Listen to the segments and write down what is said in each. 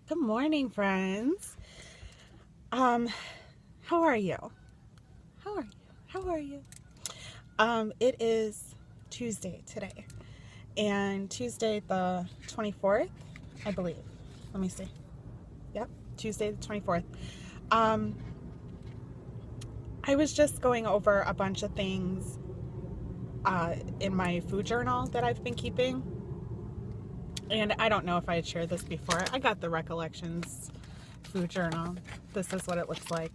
Good morning, friends. How are you? How are you? How are you? It is Tuesday today, and Tuesday the 24th, I believe. Let me see. Yep, Tuesday the 24th. Um, I was just going over a bunch of things in my food journal that I've been keeping, and I don't know if I had shared this before. I got the Recollections food journal. This is what it looks like.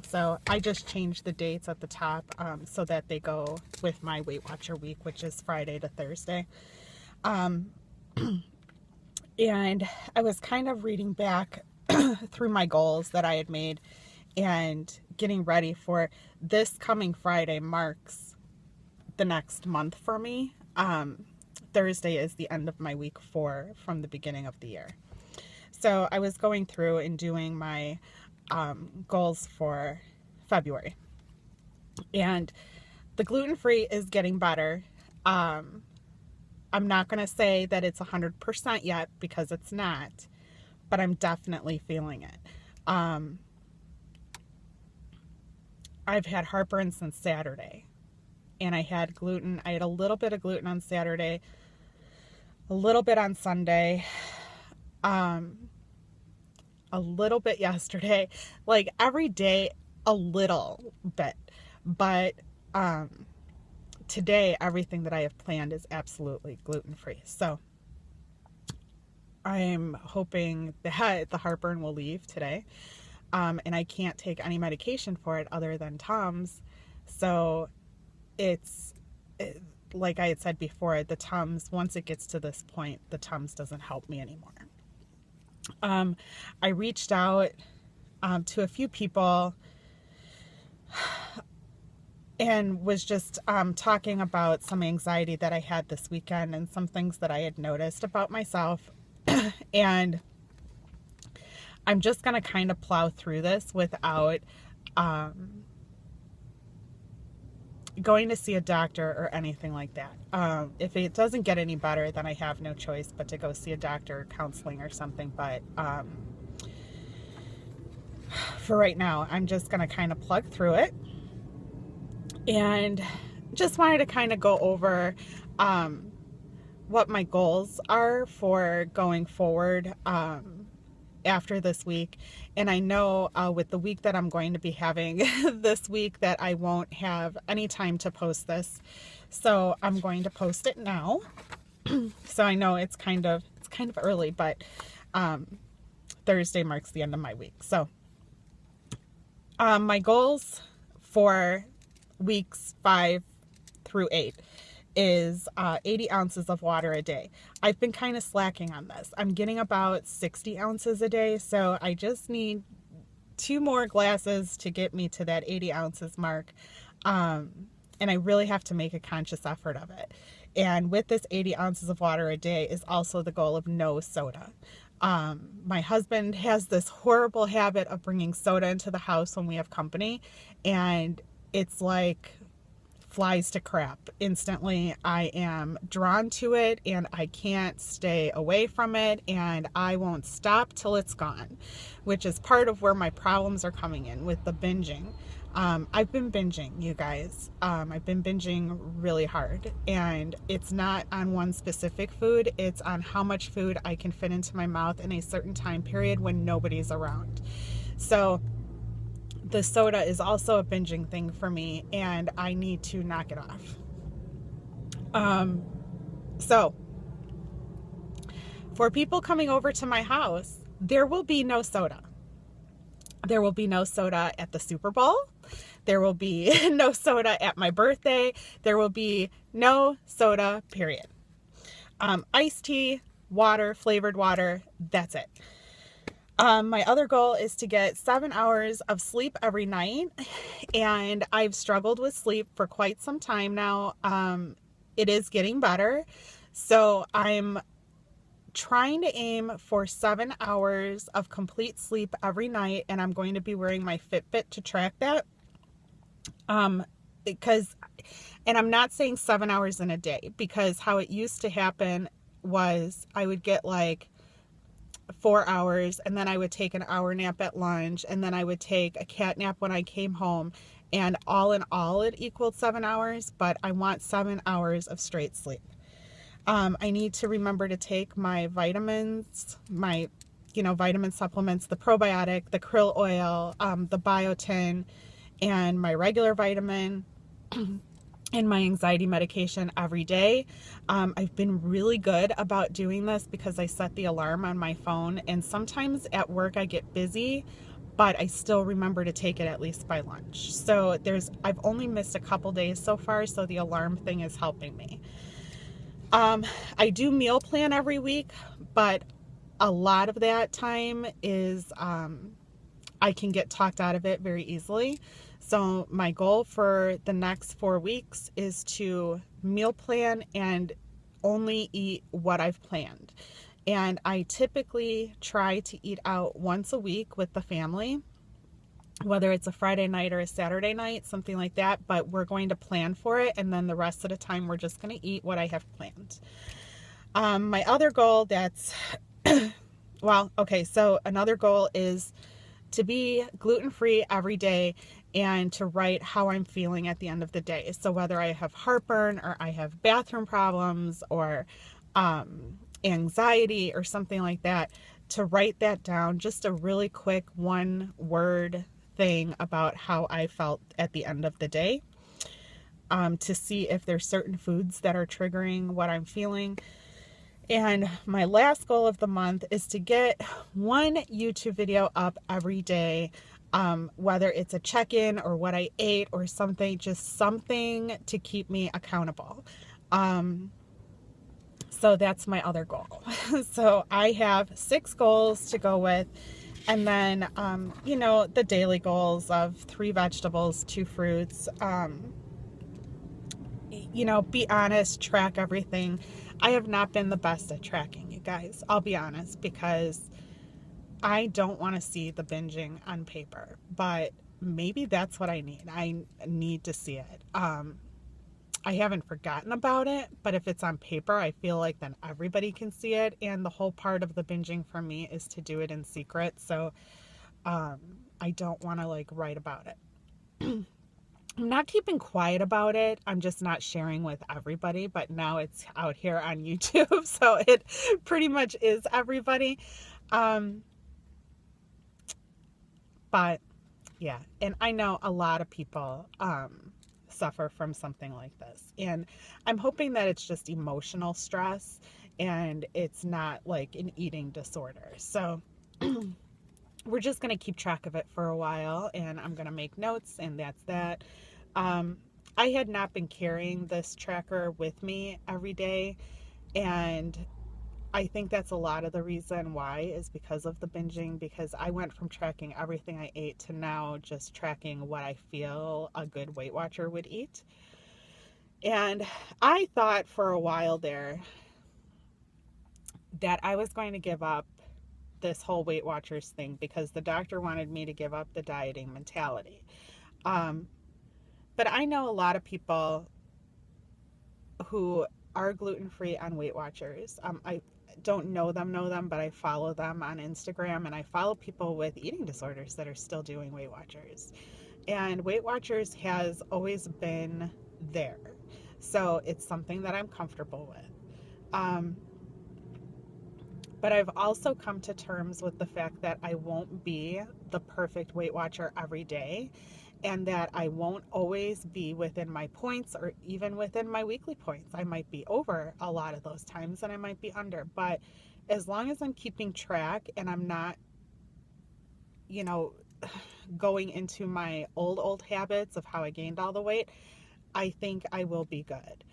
So I just changed the dates at the top so that they go with my Weight Watcher week, which is Friday to Thursday. And I was kind of reading back through my goals that I had made and getting ready for this coming Friday marks the next month for me. Thursday is the end of my week from the beginning of the year. So I was going through and doing my goals for February. And the gluten-free is getting better. I'm not going to say that it's 100% yet because it's not, but I'm definitely feeling it. I've had heartburn since Saturday, and I had gluten. I had a little bit of gluten on Saturday, a little bit on Sunday, a little bit yesterday, like every day a little bit. But today everything that I have planned is absolutely gluten-free. So I'm hoping that the heartburn will leave today. And I can't take any medication for it other than Tums. So like I had said before, the Tums, once it gets to this point, the Tums doesn't help me anymore. I reached out to a few people and was just talking about some anxiety that I had this weekend and some things that I had noticed about myself. And I'm just going to kind of plow through this without going to see a doctor or anything like that. If it doesn't get any better, then I have no choice but to go see a doctor or counseling or something. But for right now, I'm just going to kind of plug through it. And just wanted to kind of go over what my goals are for going forward after this week. And I know with the week that I'm going to be having this week that I won't have any time to post this. So I'm going to post it now. So I know it's kind of early, but Thursday marks the end of my week. So my goals for weeks 5 through 8 is 80 ounces of water a day. I've been kind of slacking on this. I'm getting about 60 ounces a day, so I just need 2 more glasses to get me to that 80 ounces mark. And I really have to make a conscious effort of it. And with this 80 ounces of water a day is also the goal of no soda. My husband has this horrible habit of bringing soda into the house when we have company, and it's like flies to crap. Instantly, I am drawn to it and I can't stay away from it, and I won't stop till it's gone, which is part of where my problems are coming in with the binging. I've been binging, you guys. I've been binging really hard, and it's not on one specific food. It's on how much food I can fit into my mouth in a certain time period when nobody's around. So the soda is also a binging thing for me, and I need to knock it off. So for people coming over to my house, there will be no soda. There will be no soda at the Super Bowl. There will be no soda at my birthday. There will be no soda, period. Iced tea, water, flavored water, that's it. My other goal is to get 7 hours of sleep every night, and I've struggled with sleep for quite some time now. It is getting better, so I'm trying to aim for 7 hours of complete sleep every night, and I'm going to be wearing my Fitbit to track that. And I'm not saying 7 hours in a day, because how it used to happen, was I would get like 4 hours, and then I would take an hour nap at lunch, and then I would take a cat nap when I came home. And all in all, it equaled 7 hours, but I want 7 hours of straight sleep. I need to remember to take my vitamins, my, vitamin supplements, the probiotic, the krill oil, the biotin, and my regular vitamin and my anxiety medication every day. I've been really good about doing this because I set the alarm on my phone, and sometimes at work I get busy, but I still remember to take it at least by lunch. So I've only missed a couple days so far, so the alarm thing is helping me. I do meal plan every week, but a lot of that time is I can get talked out of it very easily. So my goal for the next 4 weeks is to meal plan and only eat what I've planned. And I typically try to eat out once a week with the family, whether it's a Friday night or a Saturday night, something like that. But we're going to plan for it, and then the rest of the time we're just going to eat what I have planned. My other goal so another goal is to be gluten-free every day and to write how I'm feeling at the end of the day. So whether I have heartburn or I have bathroom problems or anxiety or something like that, to write that down, just a really quick one-word thing about how I felt at the end of the day, to see if there's certain foods that are triggering what I'm feeling. And my last goal of the month is to get one YouTube video up every day, whether it's a check-in or what I ate or something, just something to keep me accountable. So that's my other goal. So I have 6 goals to go with. And then, the daily goals of 3 vegetables, 2 fruits, be honest, track everything. I have not been the best at tracking, you guys. I'll be honest, because I don't want to see the binging on paper, but maybe that's what I need. I need to see it. I haven't forgotten about it, but if it's on paper, I feel like then everybody can see it. And the whole part of the binging for me is to do it in secret. So I don't want to write about it. I'm not keeping quiet about it. I'm just not sharing with everybody, but now it's out here on YouTube, so it pretty much is everybody. But yeah, and I know a lot of people suffer from something like this, and I'm hoping that it's just emotional stress and it's not like an eating disorder. So we're just going to keep track of it for a while, and I'm going to make notes, and that's that. I had not been carrying this tracker with me every day, and I think that's a lot of the reason why is because of the binging, because I went from tracking everything I ate to now just tracking what I feel a good Weight Watcher would eat. And I thought for a while there that I was going to give up this whole Weight Watchers thing because the doctor wanted me to give up the dieting mentality. But I know a lot of people who are gluten-free on Weight Watchers. I don't know them, but I follow them on Instagram, and I follow people with eating disorders that are still doing Weight Watchers. And Weight Watchers has always been there. So it's something that I'm comfortable with. But I've also come to terms with the fact that I won't be the perfect Weight Watcher every day, and that I won't always be within my points or even within my weekly points. I might be over a lot of those times and I might be under, but as long as I'm keeping track and I'm not, going into my old habits of how I gained all the weight, I think I will be good.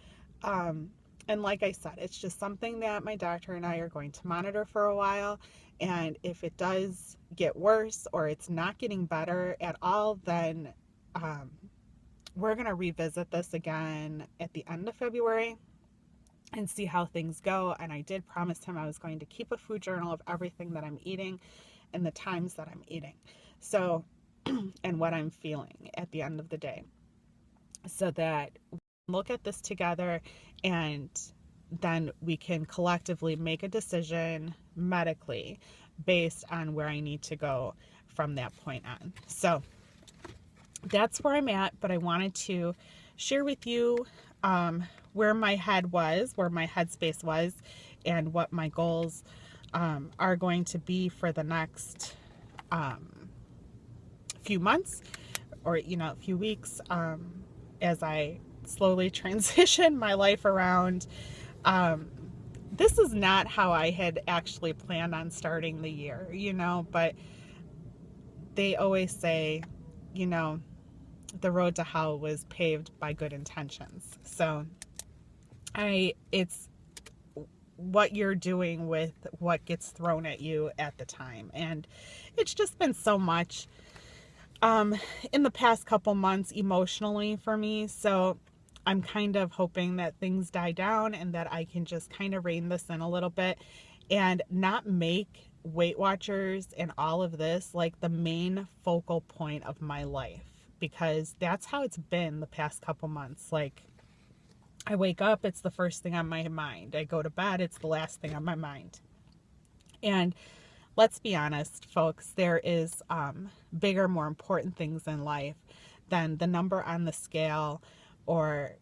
And like I said, it's just something that my doctor and I are going to monitor for a while. And if it does get worse or it's not getting better at all, then we're going to revisit this again at the end of February and see how things go. And I did promise him I was going to keep a food journal of everything that I'm eating and the times that I'm eating. So, and what I'm feeling at the end of the day, so that we can look at this together and then we can collectively make a decision medically based on where I need to go from that point on. So that's where I'm at, but I wanted to share with you where my head was, where my headspace was, and what my goals are going to be for the next few months, or a few weeks, as I slowly transition my life around. This is not how I had actually planned on starting the year, but they always say, the road to hell was paved by good intentions. So it's what you're doing with what gets thrown at you at the time. And it's just been so much in the past couple months emotionally for me. So I'm kind of hoping that things die down and that I can just kind of rein this in a little bit and not make Weight Watchers and all of this like the main focal point of my life, because that's how it's been the past couple months. Like, I wake up, it's the first thing on my mind. I go to bed, it's the last thing on my mind. And let's be honest, folks, there is bigger, more important things in life than the number on the scale, or,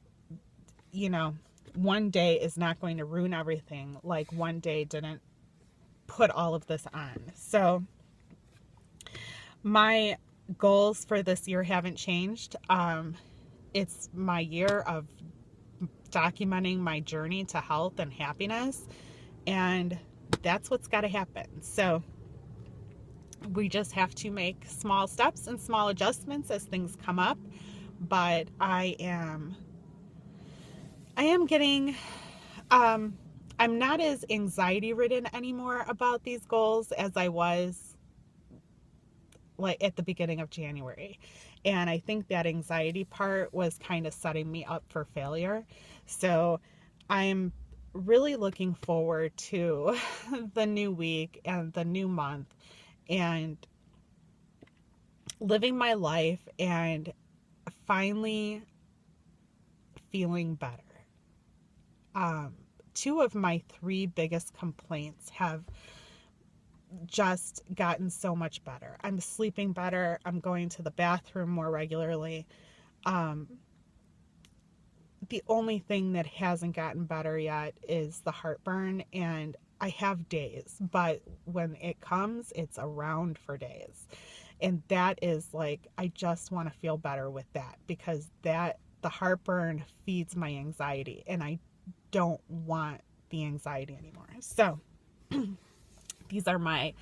one day is not going to ruin everything like one day didn't put all of this on. So my goals for this year haven't changed. It's my year of documenting my journey to health and happiness, and that's what's got to happen. So we just have to make small steps and small adjustments as things come up. But I am getting, I'm not as anxiety ridden anymore about these goals as I was like at the beginning of January. And I think that anxiety part was kind of setting me up for failure. So I'm really looking forward to the new week and the new month and living my life and finally feeling better. 2 of my 3 biggest complaints have just gotten so much better. I'm sleeping better. I'm going to the bathroom more regularly. The only thing that hasn't gotten better yet is the heartburn, and I have days, but when it comes, it's around for days. And that is like, I just want to feel better with that, because the heartburn feeds my anxiety, and I don't want the anxiety anymore. So these are my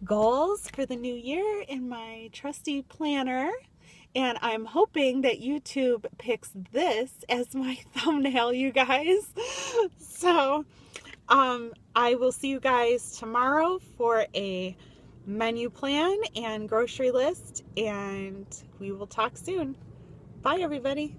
goals for the new year in my trusty planner. And I'm hoping that YouTube picks this as my thumbnail, you guys. So I will see you guys tomorrow for a menu plan and grocery list, and we will talk soon. Bye, everybody.